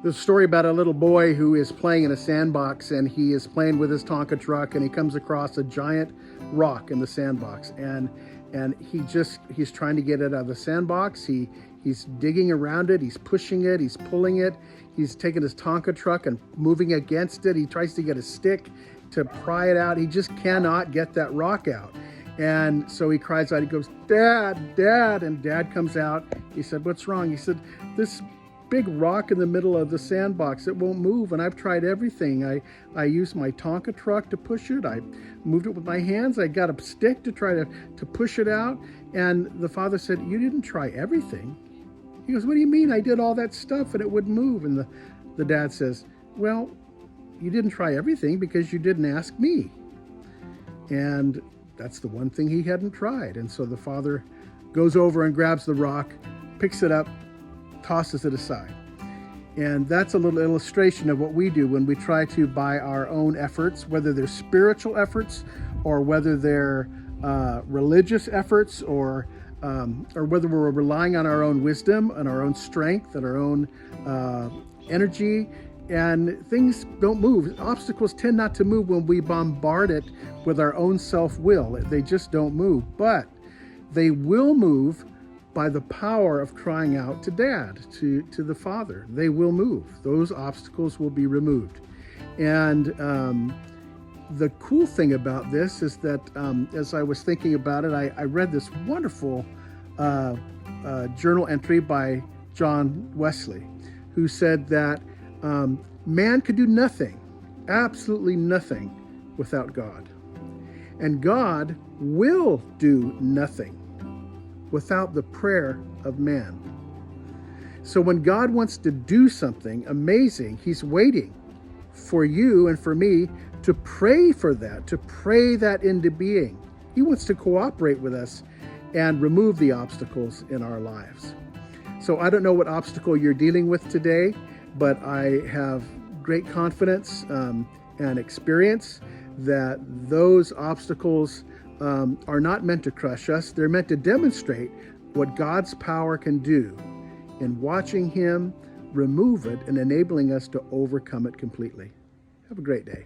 There's a story about a little boy who is playing in a sandbox, and he is playing with his Tonka truck, and he comes across a giant rock in the sandbox, and he's trying to get it out of the sandbox. He's digging around it, he's pushing it, he's pulling it, he's taking his Tonka truck and moving against it. He tries to get a stick to pry it out. He just cannot get that rock out. And so he cries out, he goes, "Dad, Dad," and Dad comes out. He said, "What's wrong?" He said, "This big rock in the middle of the sandbox, it won't move, and I've tried everything. I used my Tonka truck to push it. I moved it with my hands. I got a stick to try to push it out." And the father said, "You didn't try everything." He goes, "What do you mean? I did all that stuff and it wouldn't move." And the dad says, "Well, you didn't try everything because you didn't ask me." And that's the one thing he hadn't tried. And so the father goes over and grabs the rock, picks it up, tosses it aside. And that's a little illustration of what we do when we try to, by our own efforts, whether they're spiritual efforts or whether they're religious efforts, or whether we're relying on our own wisdom and our own strength and our own energy, and things don't move. Obstacles tend not to move when we bombard it with our own self-will. They just don't move. But they will move by the power of crying out to Dad, to the Father. They will move. Those obstacles will be removed. And the cool thing about this is that as I was thinking about it, I read this wonderful journal entry by John Wesley, who said that man could do nothing, absolutely nothing, without God. And God will do nothing without the prayer of man. So when God wants to do something amazing, he's waiting for you and for me to pray for that, to pray that into being. He wants to cooperate with us and remove the obstacles in our lives. So I don't know what obstacle you're dealing with today, but I have great confidence and experience that those obstacles are not meant to crush us. They're meant to demonstrate what God's power can do in watching him remove it and enabling us to overcome it completely. Have a great day.